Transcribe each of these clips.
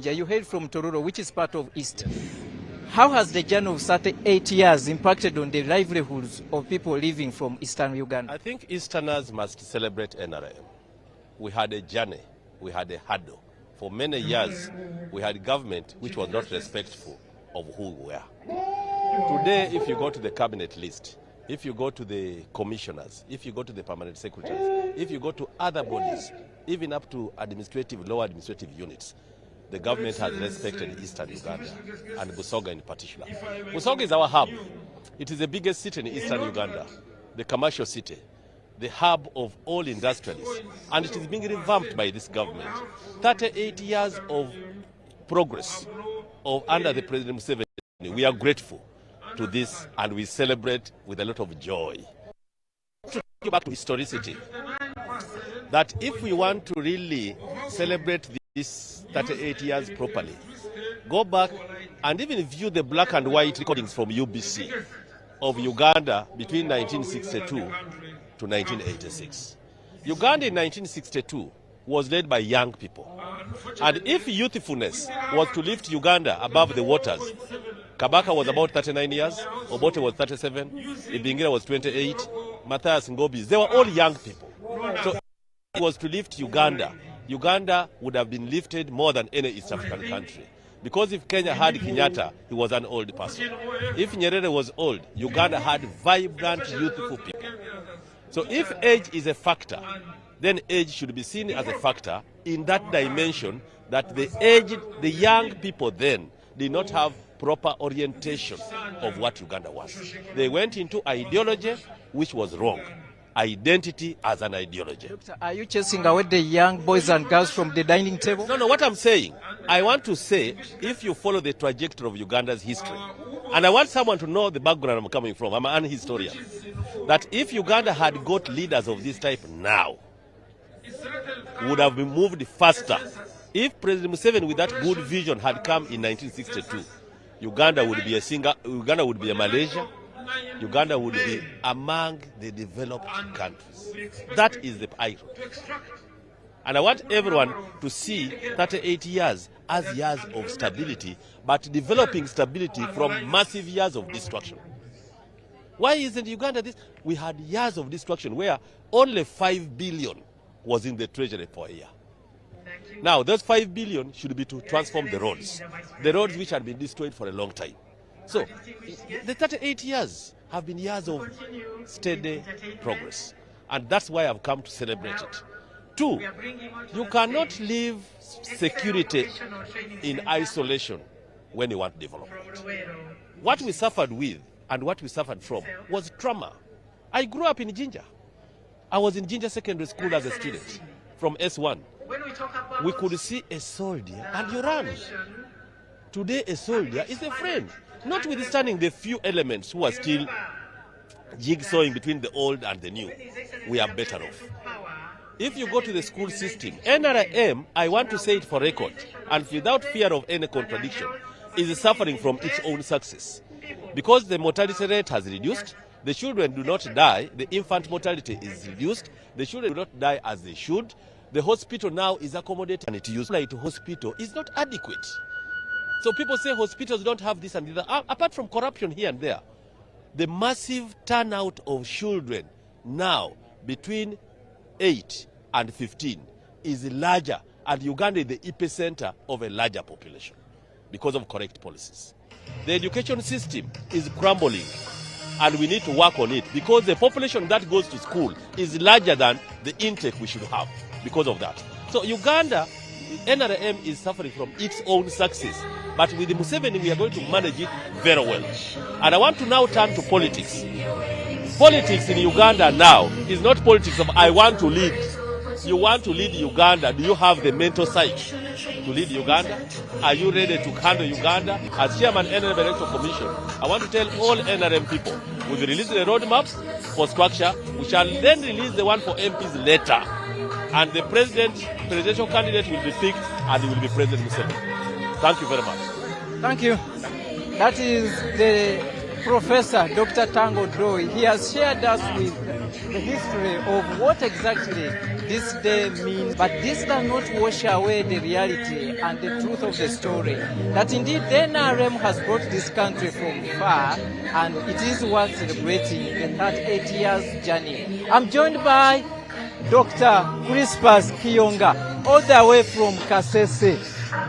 You hail from Tororo, which is part of East. How has the journey of 38 years impacted on the livelihoods of people living from Eastern Uganda? I think Easterners must celebrate NRM. We had a journey, we had a hurdle. For many years, we had government which was not respectful of who we were. Today, if you go to the cabinet list, if you go to the commissioners, if you go to the permanent secretaries, if you go to other bodies, even up to lower administrative units, the government has respected Eastern Uganda, and Busoga in particular. Busoga is our hub. It is the biggest city in Eastern Uganda, the commercial city, the hub of all industrialists, and it is being revamped by this government. 38 years of progress under the President Museveni. We are grateful to this, and we celebrate with a lot of joy. To go back to historicity, that if we want to really celebrate this 38 years properly, go back and even view the black and white recordings from UBC of Uganda between 1962 to 1986. Uganda in 1962 was led by young people. And if youthfulness was to lift Uganda above the waters, Kabaka was about 39 years, Obote was 37, Ibingira was 28, Matthias Ngobis, they were all young people. So if it was to lift Uganda, Uganda would have been lifted more than any East African country. Because if Kenya had Kenyatta, he was an old person. If Nyerere was old, Uganda had vibrant, youthful people. So if age is a factor, then age should be seen as a factor in that dimension, that the young people then did not have proper orientation of what Uganda was. They went into ideology which was wrong. Identity as an ideology. Doctor, are you chasing away the young boys and girls from the dining table? No, what I'm saying, I want to say, if you follow the trajectory of Uganda's history, and I want someone to know the background I'm coming from, I'm an historian, that if Uganda had got leaders of this type now, would have been moved faster. If President Museveni with that good vision had come in 1962, Uganda would be a Malaysia, Uganda would be among the developed countries. That is the irony. And I want everyone to see 38 years as years of stability, but developing stability from massive years of destruction. Why isn't Uganda this? We had years of destruction where only 5 billion was in the treasury for a year. Now, those 5 billion should be to transform the roads which had been destroyed for a long time. So, the 38 years have been years of steady progress. And that's why I've come to celebrate it. 2, you cannot leave security in isolation when you want development. What we suffered with and what we suffered from was trauma. I grew up in Jinja. I was in Jinja Secondary School as a student from S1. We could see a soldier and you run. Today a soldier is a friend. Notwithstanding the few elements who are still jigsawing between the old and the new, we are better off. If you go to the school system, NRM, I want to say it for record, and without fear of any contradiction, is suffering from its own success. Because the mortality rate has reduced, the children do not die, the infant mortality is reduced, the children do not die as they should, the hospital now is accommodating, and it used to hospital is not adequate. So people say hospitals don't have this and that. Apart from corruption here and there, the massive turnout of children now between 8 and 15 is larger, and Uganda is the epicenter of a larger population because of correct policies. The education system is crumbling, and we need to work on it because the population that goes to school is larger than the intake we should have because of that. So Uganda, NRM is suffering from its own success. But with the Museveni, we are going to manage it very well. And I want to now turn to politics. Politics in Uganda now is not politics of I want to lead. You want to lead Uganda. Do you have the mental psyche to lead Uganda? Are you ready to handle Uganda? As chairman NRM Electoral Commission, I want to tell all NRM people, we've released the roadmap for structure. We shall then release the one for MPs later. And the presidential candidate will be picked, and he will be President Museveni. Thank you very much. Thank you. That is the Professor Dr. Tango Doi. He has shared us with the history of what exactly this day means, but this does not wash away the reality and the truth of the story, that indeed the NRM has brought this country from far and it is worth celebrating the 38 years journey. I'm joined by Dr. Crispus Kiyonga, all the way from Kasese,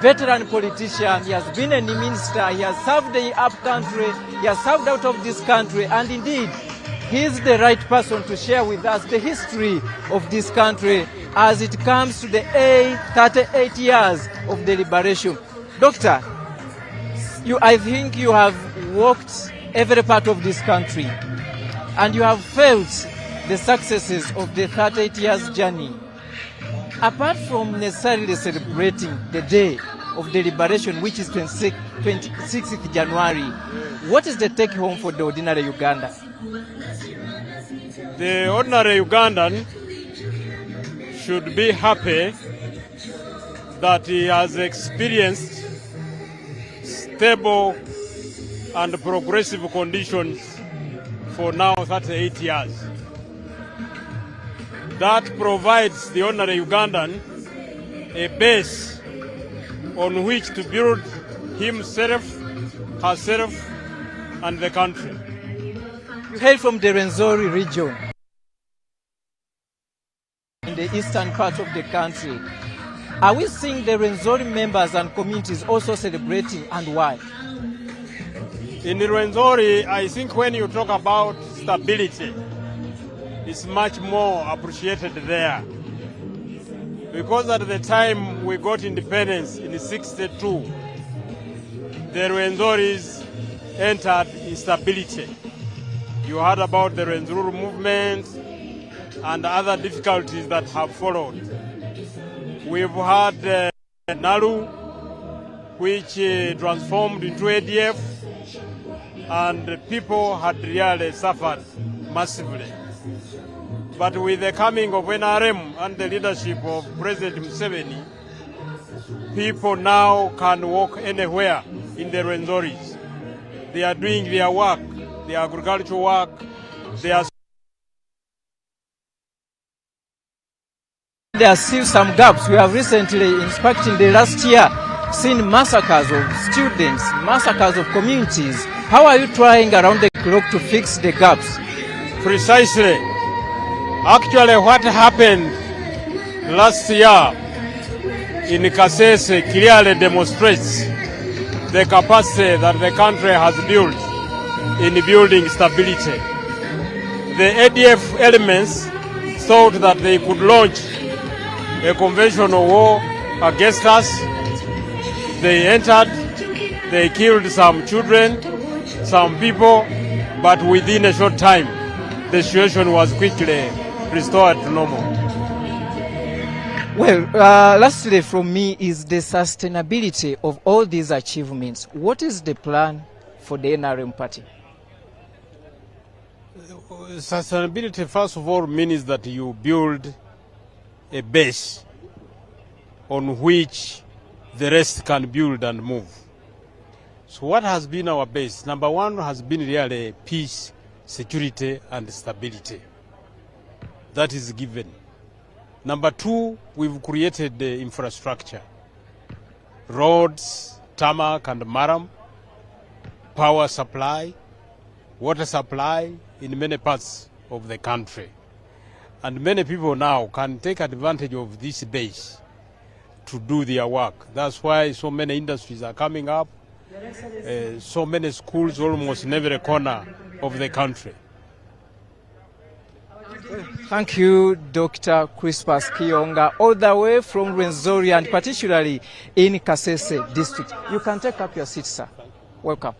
veteran politician. He has been a minister, he has served the up country, he has served out of this country, and indeed, he is the right person to share with us the history of this country as it comes to the 38 years of the liberation. Doctor, I think you have walked every part of this country and you have felt the successes of the 38 years journey. Apart from necessarily celebrating the day of the liberation, which is 26th January, what is the take home for the ordinary Uganda? The ordinary Ugandan should be happy that he has experienced stable and progressive conditions for now 38 years. That provides the ordinary Ugandan a base on which to build himself, herself, and the country. You hail from the Rwenzori region, in the eastern part of the country. Are we seeing the Rwenzori members and communities also celebrating, and why? In Rwenzori, I think when you talk about stability, it's much more appreciated there. Because at the time we got independence in 1962, the Rwenzoris entered instability. You heard about the Rwenzori movement and other difficulties that have followed. We've had Nalu, which transformed into ADF, and people had really suffered massively. But with the coming of NRM and the leadership of President Museveni, people now can walk anywhere in the Rwenzoris. They are doing their work, their agricultural work, There are still some gaps. We have recently, inspecting the last year, seen massacres of students, massacres of communities. How are you trying around the clock to fix the gaps? Precisely. Actually, what happened last year in Kasese clearly demonstrates the capacity that the country has built in building stability. The ADF elements thought that they could launch a conventional war against us. They entered, they killed some children, some people, but within a short time, the situation was quickly restored to normal. Well, lastly from me is the sustainability of all these achievements. What is the plan for the NRM party? Sustainability, first of all, means that you build a base on which the rest can build and move. So what has been our base? Number one has been really peace, security, and stability. That is given. Number two, we've created the infrastructure. Roads, tarmac and maram, power supply, water supply in many parts of the country. And many people now can take advantage of this base to do their work. That's why so many industries are coming up, so many schools almost in every corner of the country. Thank you, Dr. Crispus Kiyonga, all the way from Rwenzori and particularly in Kasese district. You can take up your seat, sir. Welcome.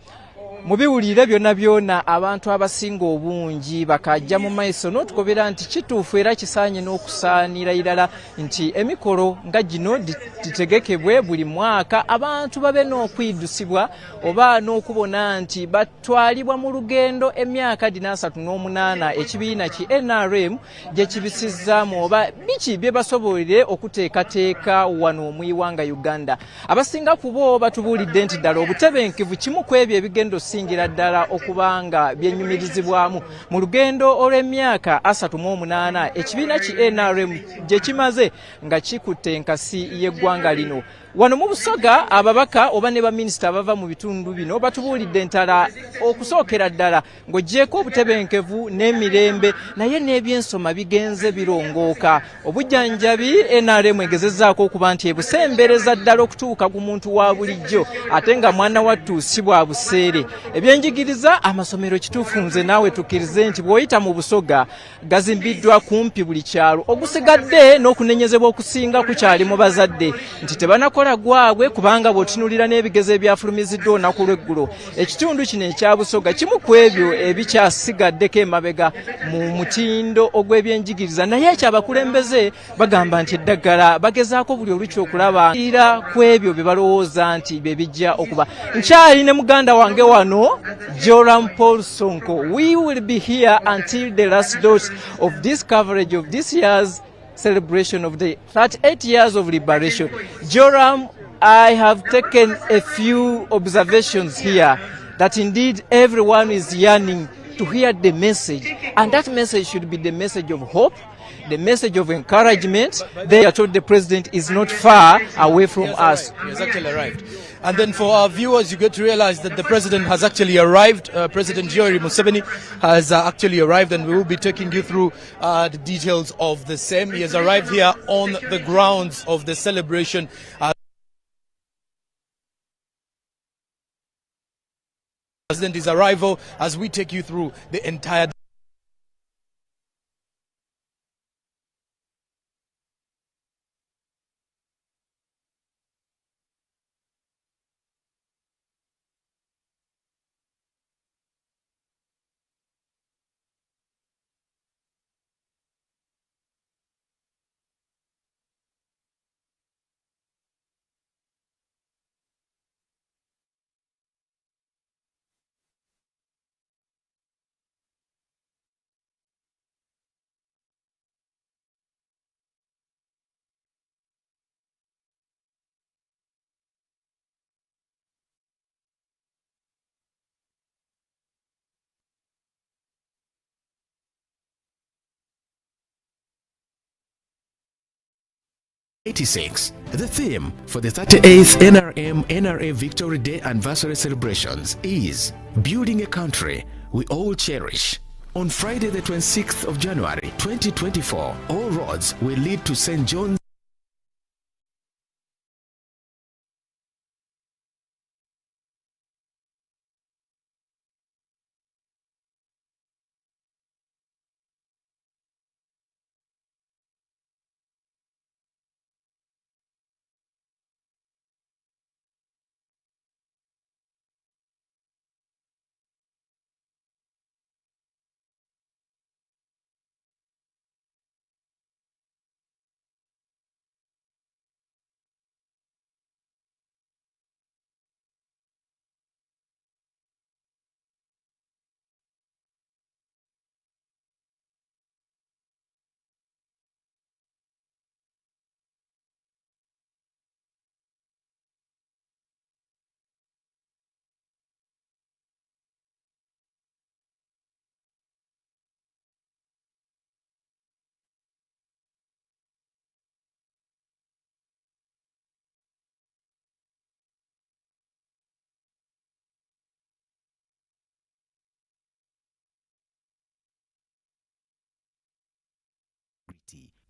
Mubiwulire byonna byonna abantu abasinga obungi bakajja mu maiso n'otukobera nti kituufu era kisaanye n'okusaanira irala nti emikolo nga gino gitegekebwe buli mwaka abantu babe n'okwidusibwa oba n'okubona nti batwalibwa mu lugendo emyaka 38 ekibiina ki NRM gye kibisizzaamu oba biki bye basobolere okuteekateeka wano mu iwanga Uganda. Abasinga ku bo batubuulidde nti ddala obutebenkevu kimu ku ebyo ebigendo okusingira ddala okuba nga byenyumirizibwamu mu lugendo olw'emyaka 38 ekibiina ki NRM gye kimaze nga kikutte enkasi y'eggwanga lino. Wano mu Busoga ababaka oba ne baminisita abava mu bitundu bino batubuulidde ntala okusookera ddala ng'oggyeko obutebenkevu n'emirembe naye n'ebyensoma bigenze birongooka. Obujjanjabi NRM egezezzaako okuba nti ebusembereza ddala okutuuka ku muntu wa bulijjo ate nga mwana wattu si bwa buseere. Ebyenjigiriza amasomero kituufu nze naawe tukkirize nti bw'oyita mu Busoga gazimbiddwa kumpi buli kyalo. Ogusigadde n'okunenyezebwa okusinga kukyali mu bazadde nti tebanakola gwabwe kubanga bw'otunuulira n'ebigezo ebyafulumiziddwa olunaku lw'eggulo. Ekitundu kino ekya Busoga kimu ku ebyo ebikyasigaddeko emabega mu mutindo ogw'ebyenjigiriza naye ekyo abakulembeze bagamba nti eddagala bagezaako buli olukya okulaba ku ebyo bye balowooza nti bye bijja okuba. Nkyali ne muganda wange wano Joram Paul Sonko. We will be here until the last dose of this coverage of this year's celebration of the 38 years of liberation. Joram, I have taken a few observations here that indeed everyone is yearning to hear the message, and that message should be the message of hope, the message of encouragement. They are told the president is not far away from us. He has actually arrived. And then for our viewers, you get to realize that the president has actually arrived. President Yoweri Museveni has actually arrived, and we will be taking you through the details of the same. He has arrived here on the grounds of the celebration. President's arrival as we take you through the entire '86, the theme for the 38th NRM NRA Victory Day anniversary celebrations is Building a Country We All Cherish. On Friday the 26th of January 2024, all roads will lead to St. John's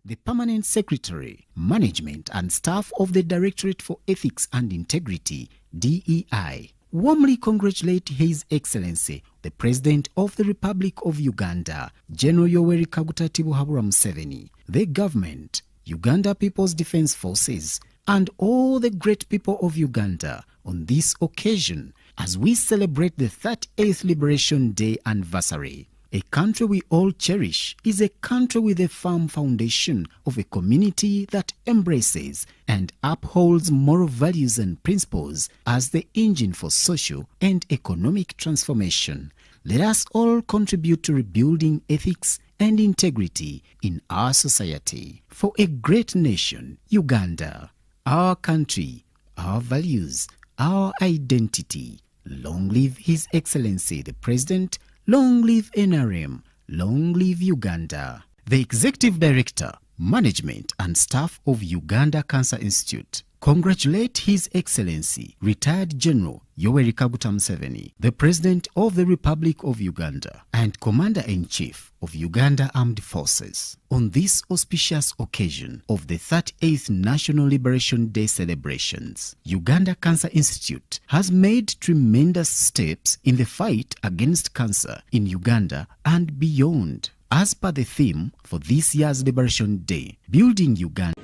the Permanent Secretary, Management and Staff of the Directorate for Ethics and Integrity, DEI, warmly congratulate His Excellency, the President of the Republic of Uganda, General Yoweri Kaguta Tibuhaburwa Museveni, the government, Uganda People's Defence Forces, and all the great people of Uganda on this occasion as we celebrate the 38th Liberation Day anniversary. A country we all cherish is a country with a firm foundation of a community that embraces and upholds moral values and principles as the engine for social and economic transformation. Let us all contribute to rebuilding ethics and integrity in our society. For a great nation, Uganda, our country, our values, our identity, Long live His Excellency the President, long live NRM, long live Uganda. The Executive Director, Management and Staff of Uganda Cancer Institute congratulate His Excellency Retired General Yoweri Kaguta Museveni, the President of the Republic of Uganda and Commander-in-Chief of Uganda Armed Forces, on this auspicious occasion of the 38th National Liberation Day celebrations. Uganda Cancer Institute has made tremendous steps in the fight against cancer in Uganda and beyond. As per the theme for this year's Liberation Day, Building Uganda.